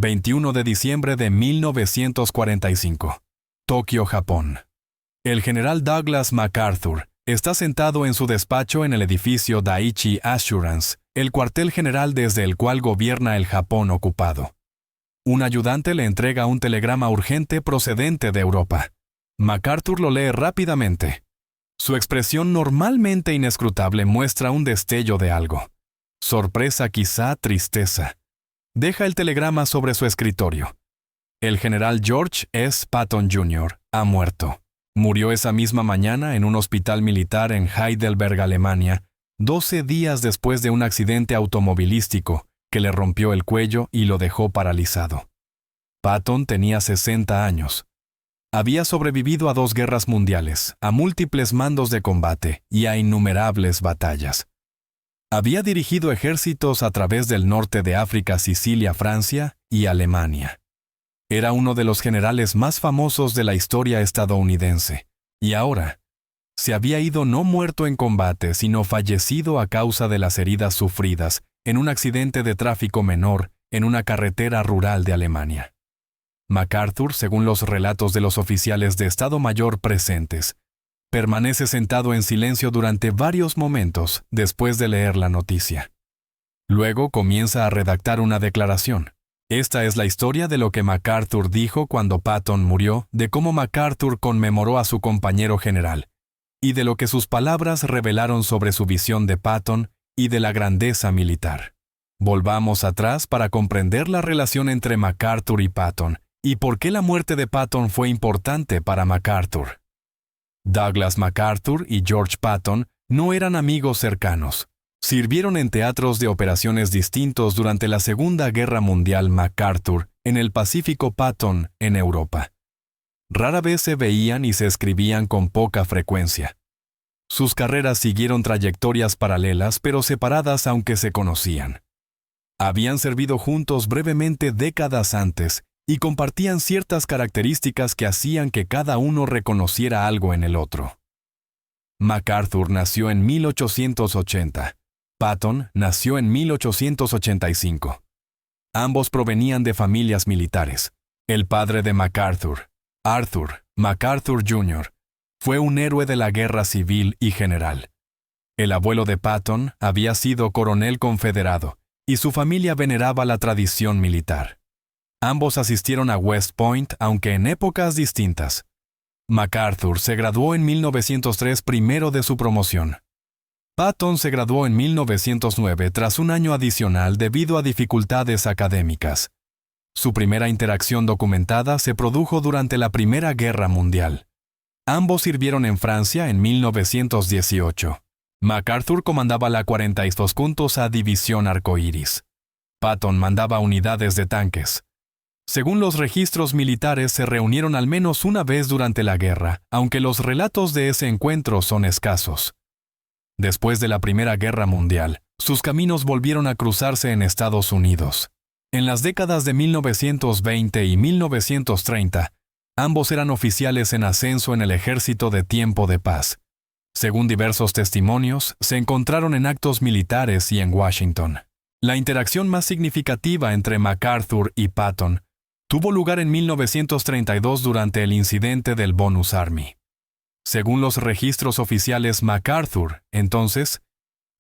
21 de diciembre de 1945. Tokio, Japón. El general Douglas MacArthur está sentado en su despacho en el edificio Daiichi Assurance, el cuartel general desde el cual gobierna el Japón ocupado. Un ayudante le entrega un telegrama urgente procedente de Europa. MacArthur lo lee rápidamente. Su expresión normalmente inescrutable muestra un destello de algo. Sorpresa, quizá tristeza. Deja el telegrama sobre su escritorio. El general George S. Patton Jr. ha muerto. Murió esa misma mañana en un hospital militar en Heidelberg, Alemania, 12 días después de un accidente automovilístico que le rompió el cuello y lo dejó paralizado. Patton tenía 60 años. Había sobrevivido a 2 guerras mundiales, a múltiples mandos de combate y a innumerables batallas. Había dirigido ejércitos a través del norte de África, Sicilia, Francia y Alemania. Era uno de los generales más famosos de la historia estadounidense, y ahora se había ido no muerto en combate, sino fallecido a causa de las heridas sufridas en un accidente de tráfico menor en una carretera rural de Alemania. MacArthur, según los relatos de los oficiales de Estado Mayor presentes, permanece sentado en silencio durante varios momentos después de leer la noticia. Luego comienza a redactar una declaración. Esta es la historia de lo que MacArthur dijo cuando Patton murió, de cómo MacArthur conmemoró a su compañero general, y de lo que sus palabras revelaron sobre su visión de Patton y de la grandeza militar. Volvamos atrás para comprender la relación entre MacArthur y Patton, y por qué la muerte de Patton fue importante para MacArthur. Douglas MacArthur y George Patton no eran amigos cercanos. Sirvieron en teatros de operaciones distintos durante la Segunda Guerra Mundial. MacArthur en el Pacífico, Patton en Europa. Rara vez se veían y se escribían con poca frecuencia. Sus carreras siguieron trayectorias paralelas pero separadas aunque se conocían. Habían servido juntos brevemente décadas antes y compartían ciertas características que hacían que cada uno reconociera algo en el otro. MacArthur nació en 1880. Patton nació en 1885. Ambos provenían de familias militares. El padre de MacArthur, Arthur MacArthur Jr., fue un héroe de la guerra civil y general. El abuelo de Patton había sido coronel confederado y su familia veneraba la tradición militar. Ambos asistieron a West Point, aunque en épocas distintas. MacArthur se graduó en 1903 primero de su promoción. Patton se graduó en 1909 tras un año adicional debido a dificultades académicas. Su primera interacción documentada se produjo durante la Primera Guerra Mundial. Ambos sirvieron en Francia en 1918. MacArthur comandaba la 42ª División Arcoíris. Patton mandaba unidades de tanques. Según los registros militares, se reunieron al menos una vez durante la guerra, aunque los relatos de ese encuentro son escasos. Después de la Primera Guerra Mundial, sus caminos volvieron a cruzarse en Estados Unidos. En las décadas de 1920 y 1930, ambos eran oficiales en ascenso en el ejército de tiempo de paz. Según diversos testimonios, se encontraron en actos militares y en Washington. La interacción más significativa entre MacArthur y Patton tuvo lugar en 1932 durante el incidente del Bonus Army. Según los registros oficiales, MacArthur, entonces,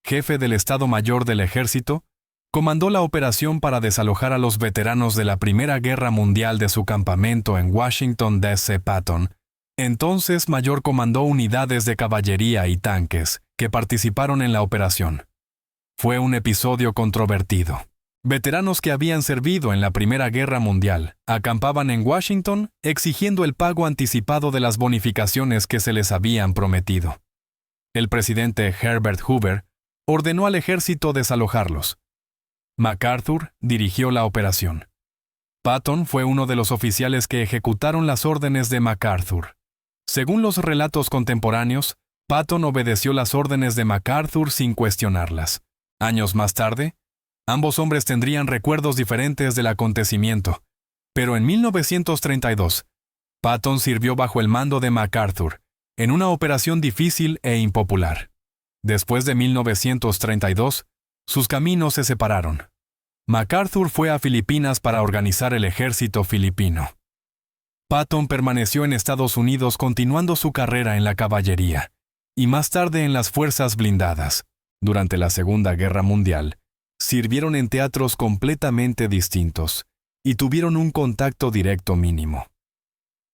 jefe del Estado Mayor del Ejército, comandó la operación para desalojar a los veteranos de la Primera Guerra Mundial de su campamento en Washington, D.C. Patton, entonces mayor, comandó unidades de caballería y tanques que participaron en la operación. Fue un episodio controvertido. Veteranos que habían servido en la Primera Guerra Mundial acampaban en Washington exigiendo el pago anticipado de las bonificaciones que se les habían prometido. El presidente Herbert Hoover ordenó al ejército desalojarlos. MacArthur dirigió la operación. Patton fue uno de los oficiales que ejecutaron las órdenes de MacArthur. Según los relatos contemporáneos, Patton obedeció las órdenes de MacArthur sin cuestionarlas. Años más tarde, ambos hombres tendrían recuerdos diferentes del acontecimiento, pero en 1932, Patton sirvió bajo el mando de MacArthur, en una operación difícil e impopular. Después de 1932, sus caminos se separaron. MacArthur fue a Filipinas para organizar el ejército filipino. Patton permaneció en Estados Unidos continuando su carrera en la caballería, y más tarde en las fuerzas blindadas. Durante la Segunda Guerra Mundial, sirvieron en teatros completamente distintos y tuvieron un contacto directo mínimo.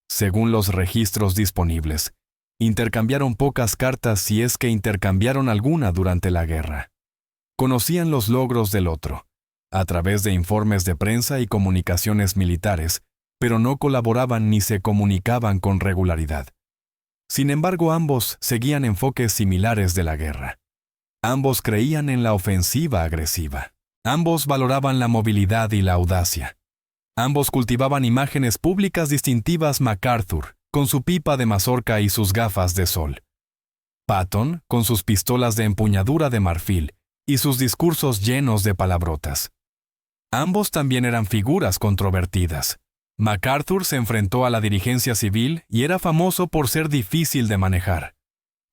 Según los registros disponibles, intercambiaron pocas cartas si es que intercambiaron alguna durante la guerra. Conocían los logros del otro, a través de informes de prensa y comunicaciones militares, pero no colaboraban ni se comunicaban con regularidad. Sin embargo, ambos seguían enfoques similares de la guerra. Ambos creían en la ofensiva agresiva. Ambos valoraban la movilidad y la audacia. Ambos cultivaban imágenes públicas distintivas MacArthur, con su pipa de mazorca y sus gafas de sol. Patton, con sus pistolas de empuñadura de marfil y sus discursos llenos de palabrotas. Ambos también eran figuras controvertidas. MacArthur se enfrentó a la dirigencia civil y era famoso por ser difícil de manejar.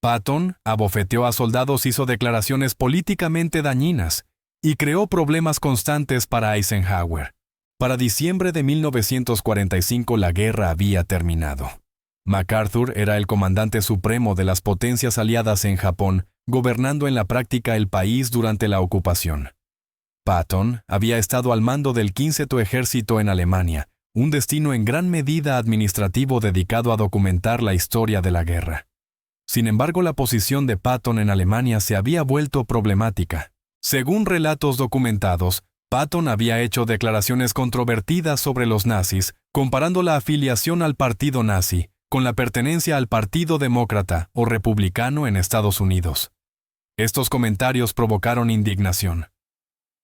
Patton abofeteó a soldados, hizo declaraciones políticamente dañinas y creó problemas constantes para Eisenhower. Para diciembre de 1945 la guerra había terminado. MacArthur era el comandante supremo de las potencias aliadas en Japón, gobernando en la práctica el país durante la ocupación. Patton había estado al mando del 15º Ejército en Alemania, un destino en gran medida administrativo dedicado a documentar la historia de la guerra. Sin embargo, la posición de Patton en Alemania se había vuelto problemática. Según relatos documentados, Patton había hecho declaraciones controvertidas sobre los nazis, comparando la afiliación al partido nazi con la pertenencia al Partido Demócrata o Republicano en Estados Unidos. Estos comentarios provocaron indignación.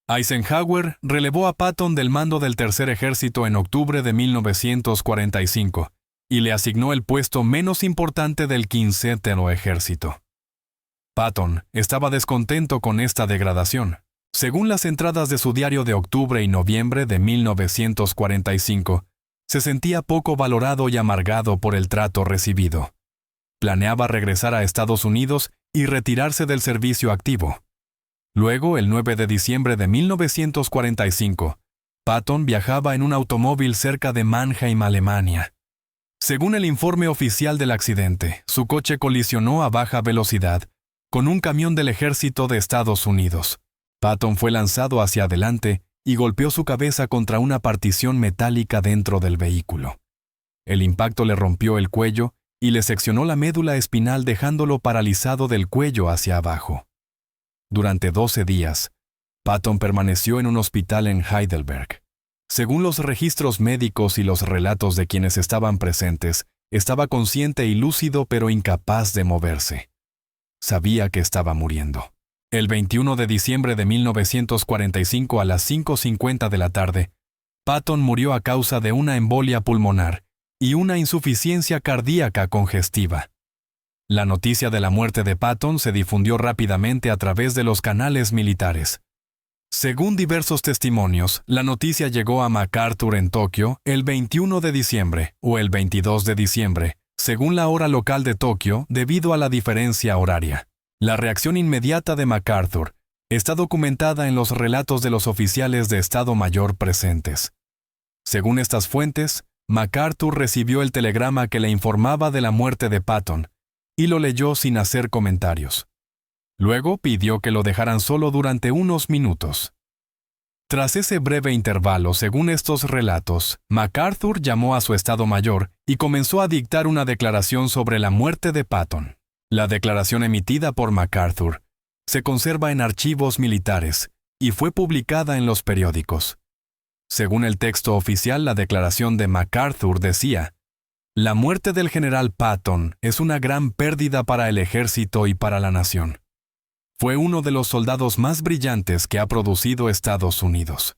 Eisenhower relevó a Patton del mando del Tercer Ejército en octubre de 1945 y le asignó el puesto menos importante del 15º Ejército. Patton estaba descontento con esta degradación. Según las entradas de su diario de octubre y noviembre de 1945, se sentía poco valorado y amargado por el trato recibido. Planeaba regresar a Estados Unidos y retirarse del servicio activo. Luego, el 9 de diciembre de 1945, Patton viajaba en un automóvil cerca de Mannheim, Alemania. Según el informe oficial del accidente, su coche colisionó a baja velocidad con un camión del ejército de Estados Unidos. Patton fue lanzado hacia adelante y golpeó su cabeza contra una partición metálica dentro del vehículo. El impacto le rompió el cuello y le seccionó la médula espinal dejándolo paralizado del cuello hacia abajo. Durante 12 días, Patton permaneció en un hospital en Heidelberg. Según los registros médicos y los relatos de quienes estaban presentes, estaba consciente y lúcido pero incapaz de moverse. Sabía que estaba muriendo. El 21 de diciembre de 1945 a las 5:50 de la tarde, Patton murió a causa de una embolia pulmonar y una insuficiencia cardíaca congestiva. La noticia de la muerte de Patton se difundió rápidamente a través de los canales militares. Según diversos testimonios, la noticia llegó a MacArthur en Tokio el 21 de diciembre o el 22 de diciembre, según la hora local de Tokio, debido a la diferencia horaria. La reacción inmediata de MacArthur está documentada en los relatos de los oficiales de Estado Mayor presentes. Según estas fuentes, MacArthur recibió el telegrama que le informaba de la muerte de Patton y lo leyó sin hacer comentarios. Luego pidió que lo dejaran solo durante unos minutos. Tras ese breve intervalo, según estos relatos, MacArthur llamó a su Estado Mayor y comenzó a dictar una declaración sobre la muerte de Patton. La declaración emitida por MacArthur se conserva en archivos militares y fue publicada en los periódicos. Según el texto oficial, la declaración de MacArthur decía: «La muerte del general Patton es una gran pérdida para el ejército y para la nación. Fue uno de los soldados más brillantes que ha producido Estados Unidos.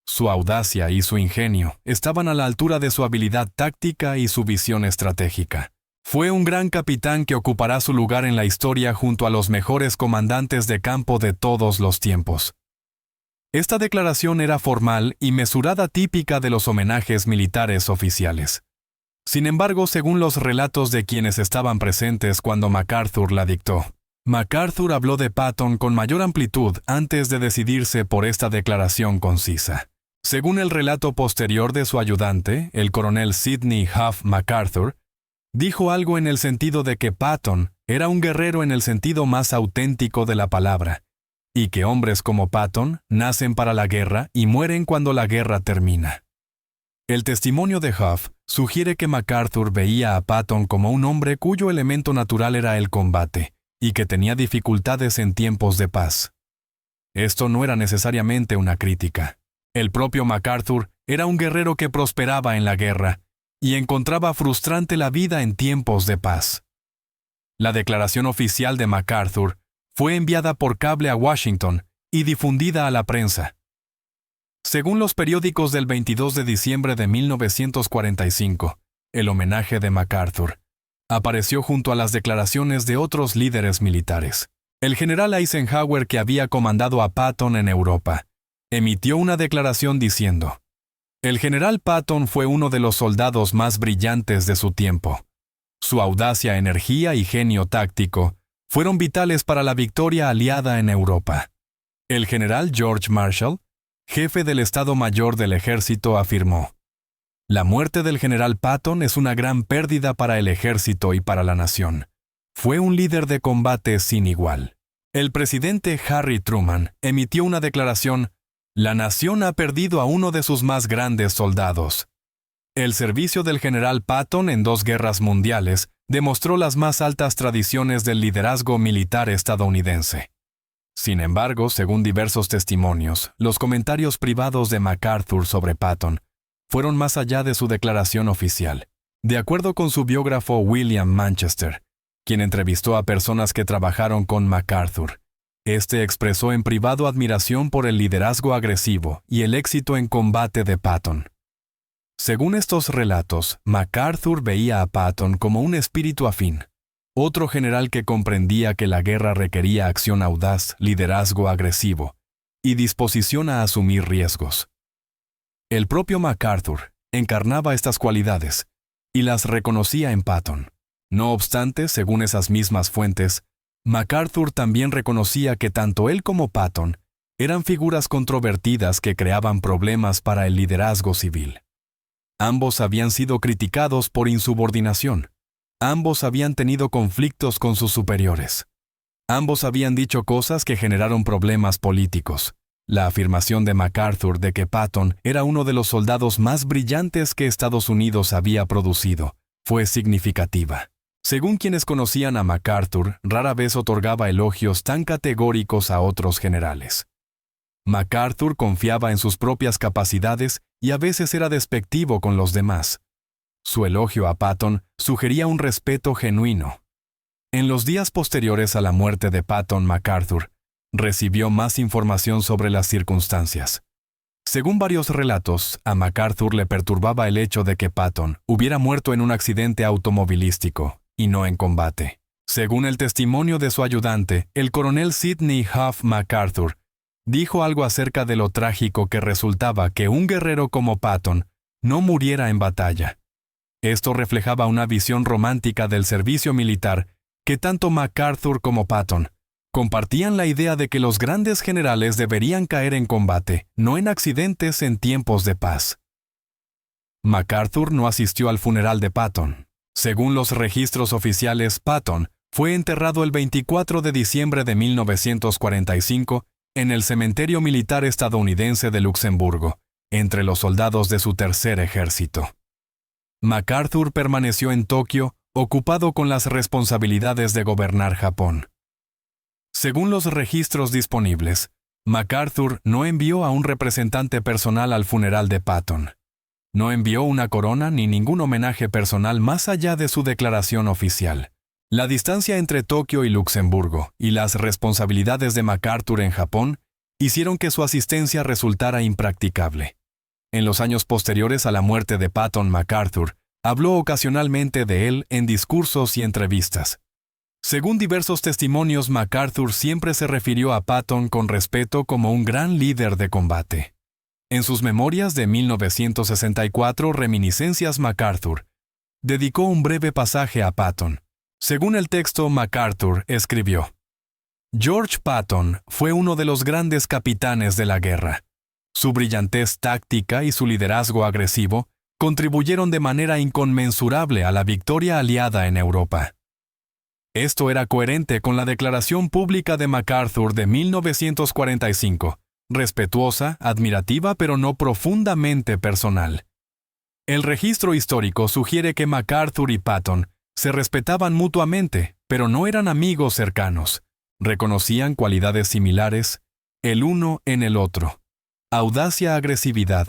Su audacia y su ingenio estaban a la altura de su habilidad táctica y su visión estratégica. Fue un gran capitán que ocupará su lugar en la historia junto a los mejores comandantes de campo de todos los tiempos». Esta declaración era formal y mesurada, típica de los homenajes militares oficiales. Sin embargo, según los relatos de quienes estaban presentes cuando MacArthur la dictó, MacArthur habló de Patton con mayor amplitud antes de decidirse por esta declaración concisa. Según el relato posterior de su ayudante, el coronel Sidney Huff MacArthur, dijo algo en el sentido de que Patton era un guerrero en el sentido más auténtico de la palabra, y que hombres como Patton nacen para la guerra y mueren cuando la guerra termina. El testimonio de Huff sugiere que MacArthur veía a Patton como un hombre cuyo elemento natural era el combate, y que tenía dificultades en tiempos de paz. Esto no era necesariamente una crítica. El propio MacArthur era un guerrero que prosperaba en la guerra y encontraba frustrante la vida en tiempos de paz. La declaración oficial de MacArthur fue enviada por cable a Washington y difundida a la prensa. Según los periódicos del 22 de diciembre de 1945, el homenaje de MacArthur apareció junto a las declaraciones de otros líderes militares. El general Eisenhower, que había comandado a Patton en Europa, emitió una declaración diciendo: «El general Patton fue uno de los soldados más brillantes de su tiempo. Su audacia, energía y genio táctico fueron vitales para la victoria aliada en Europa». El general George Marshall, jefe del Estado Mayor del Ejército, afirmó: «La muerte del general Patton es una gran pérdida para el ejército y para la nación. Fue un líder de combate sin igual». El presidente Harry Truman emitió una declaración: «La nación ha perdido a uno de sus más grandes soldados». El servicio del general Patton en 2 guerras mundiales demostró las más altas tradiciones del liderazgo militar estadounidense. Sin embargo, según diversos testimonios, los comentarios privados de MacArthur sobre Patton fueron más allá de su declaración oficial. De acuerdo con su biógrafo William Manchester, quien entrevistó a personas que trabajaron con MacArthur, este expresó en privado admiración por el liderazgo agresivo y el éxito en combate de Patton. Según estos relatos, MacArthur veía a Patton como un espíritu afín, otro general que comprendía que la guerra requería acción audaz, liderazgo agresivo y disposición a asumir riesgos. El propio MacArthur encarnaba estas cualidades y las reconocía en Patton. No obstante, según esas mismas fuentes, MacArthur también reconocía que tanto él como Patton eran figuras controvertidas que creaban problemas para el liderazgo civil. Ambos habían sido criticados por insubordinación. Ambos habían tenido conflictos con sus superiores. Ambos habían dicho cosas que generaron problemas políticos. La afirmación de MacArthur de que Patton era uno de los soldados más brillantes que Estados Unidos había producido fue significativa. Según quienes conocían a MacArthur, rara vez otorgaba elogios tan categóricos a otros generales. MacArthur confiaba en sus propias capacidades y a veces era despectivo con los demás. Su elogio a Patton sugería un respeto genuino. En los días posteriores a la muerte de Patton, MacArthur recibió más información sobre las circunstancias. Según varios relatos, a MacArthur le perturbaba el hecho de que Patton hubiera muerto en un accidente automovilístico y no en combate. Según el testimonio de su ayudante, el coronel Sidney Huff MacArthur dijo algo acerca de lo trágico que resultaba que un guerrero como Patton no muriera en batalla. Esto reflejaba una visión romántica del servicio militar que tanto MacArthur como Patton compartían la idea de que los grandes generales deberían caer en combate, no en accidentes en tiempos de paz. MacArthur no asistió al funeral de Patton. Según los registros oficiales, Patton fue enterrado el 24 de diciembre de 1945 en el cementerio militar estadounidense de Luxemburgo, entre los soldados de su tercer ejército. MacArthur permaneció en Tokio, ocupado con las responsabilidades de gobernar Japón. Según los registros disponibles, MacArthur no envió a un representante personal al funeral de Patton. No envió una corona ni ningún homenaje personal más allá de su declaración oficial. La distancia entre Tokio y Luxemburgo y las responsabilidades de MacArthur en Japón hicieron que su asistencia resultara impracticable. En los años posteriores a la muerte de Patton, MacArthur habló ocasionalmente de él en discursos y entrevistas. Según diversos testimonios, MacArthur siempre se refirió a Patton con respeto como un gran líder de combate. En sus memorias de 1964, Reminiscencias MacArthur, dedicó un breve pasaje a Patton. Según el texto, MacArthur escribió: George Patton fue uno de los grandes capitanes de la guerra. Su brillantez táctica y su liderazgo agresivo contribuyeron de manera inconmensurable a la victoria aliada en Europa. Esto era coherente con la declaración pública de MacArthur de 1945, respetuosa, admirativa, pero no profundamente personal. El registro histórico sugiere que MacArthur y Patton se respetaban mutuamente, pero no eran amigos cercanos. Reconocían cualidades similares, el uno en el otro: audacia, agresividad,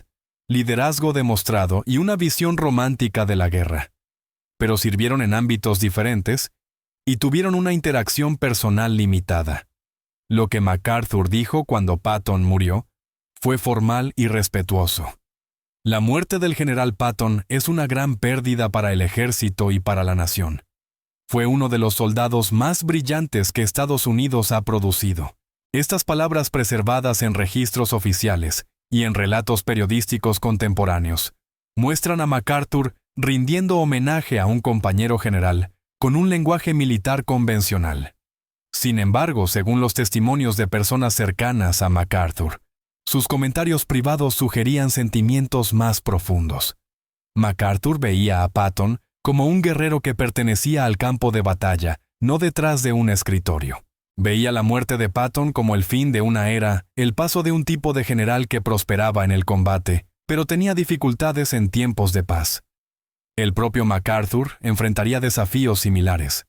liderazgo demostrado y una visión romántica de la guerra. Pero sirvieron en ámbitos diferentes y tuvieron una interacción personal limitada. Lo que MacArthur dijo cuando Patton murió fue formal y respetuoso. La muerte del general Patton es una gran pérdida para el ejército y para la nación. Fue uno de los soldados más brillantes que Estados Unidos ha producido. Estas palabras, preservadas en registros oficiales y en relatos periodísticos contemporáneos, muestran a MacArthur rindiendo homenaje a un compañero general con un lenguaje militar convencional. Sin embargo, según los testimonios de personas cercanas a MacArthur, sus comentarios privados sugerían sentimientos más profundos. MacArthur veía a Patton como un guerrero que pertenecía al campo de batalla, no detrás de un escritorio. Veía la muerte de Patton como el fin de una era, el paso de un tipo de general que prosperaba en el combate, pero tenía dificultades en tiempos de paz. El propio MacArthur enfrentaría desafíos similares.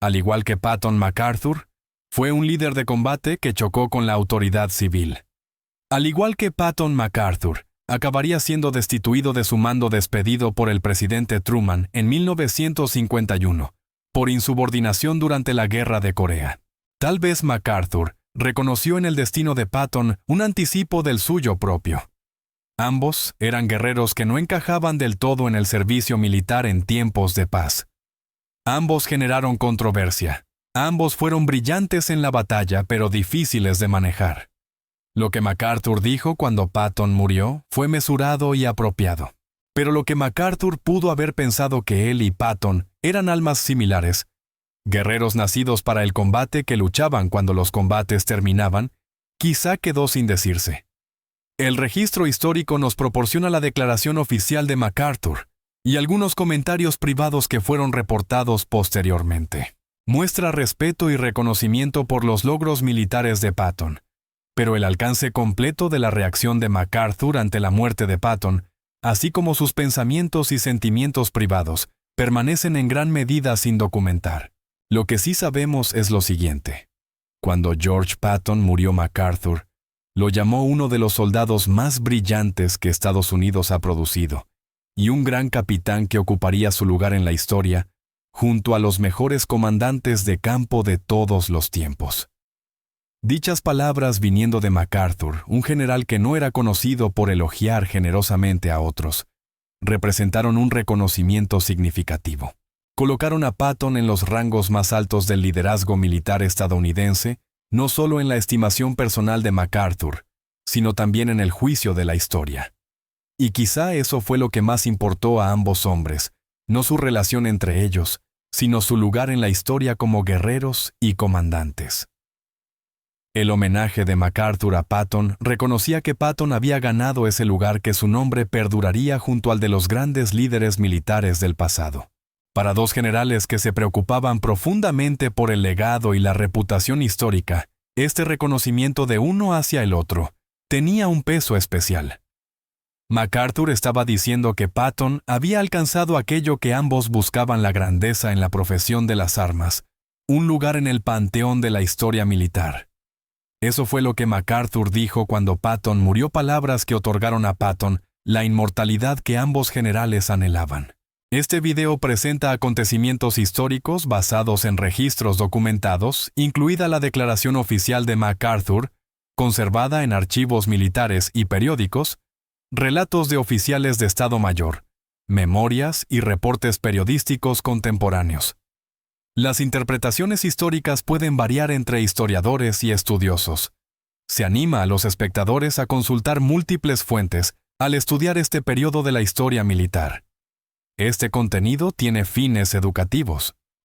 Al igual que Patton, MacArthur fue un líder de combate que chocó con la autoridad civil. Al igual que Patton, MacArthur acabaría siendo destituido de su mando, despedido por el presidente Truman en 1951, por insubordinación durante la Guerra de Corea. Tal vez MacArthur reconoció en el destino de Patton un anticipo del suyo propio. Ambos eran guerreros que no encajaban del todo en el servicio militar en tiempos de paz. Ambos generaron controversia. Ambos fueron brillantes en la batalla, pero difíciles de manejar. Lo que MacArthur dijo cuando Patton murió fue mesurado y apropiado. Pero lo que MacArthur pudo haber pensado, que él y Patton eran almas similares, guerreros nacidos para el combate que luchaban cuando los combates terminaban, quizá quedó sin decirse. El registro histórico nos proporciona la declaración oficial de MacArthur y algunos comentarios privados que fueron reportados posteriormente. Muestra respeto y reconocimiento por los logros militares de Patton, pero el alcance completo de la reacción de MacArthur ante la muerte de Patton, así como sus pensamientos y sentimientos privados, permanecen en gran medida sin documentar. Lo que sí sabemos es lo siguiente: cuando George Patton murió, MacArthur lo llamó uno de los soldados más brillantes que Estados Unidos ha producido, y un gran capitán que ocuparía su lugar en la historia, junto a los mejores comandantes de campo de todos los tiempos. Dichas palabras, viniendo de MacArthur, un general que no era conocido por elogiar generosamente a otros, representaron un reconocimiento significativo. Colocaron a Patton en los rangos más altos del liderazgo militar estadounidense, no solo en la estimación personal de MacArthur, sino también en el juicio de la historia. Y quizá eso fue lo que más importó a ambos hombres, no su relación entre ellos, sino su lugar en la historia como guerreros y comandantes. El homenaje de MacArthur a Patton reconocía que Patton había ganado ese lugar, que su nombre perduraría junto al de los grandes líderes militares del pasado. Para dos generales que se preocupaban profundamente por el legado y la reputación histórica, este reconocimiento de uno hacia el otro tenía un peso especial. MacArthur estaba diciendo que Patton había alcanzado aquello que ambos buscaban: la grandeza en la profesión de las armas, un lugar en el panteón de la historia militar. Eso fue lo que MacArthur dijo cuando Patton murió, palabras que otorgaron a Patton la inmortalidad que ambos generales anhelaban. Este video presenta acontecimientos históricos basados en registros documentados, incluida la declaración oficial de MacArthur, conservada en archivos militares y periódicos, relatos de oficiales de Estado Mayor, memorias y reportes periodísticos contemporáneos. Las interpretaciones históricas pueden variar entre historiadores y estudiosos. Se anima a los espectadores a consultar múltiples fuentes al estudiar este periodo de la historia militar. Este contenido tiene fines educativos.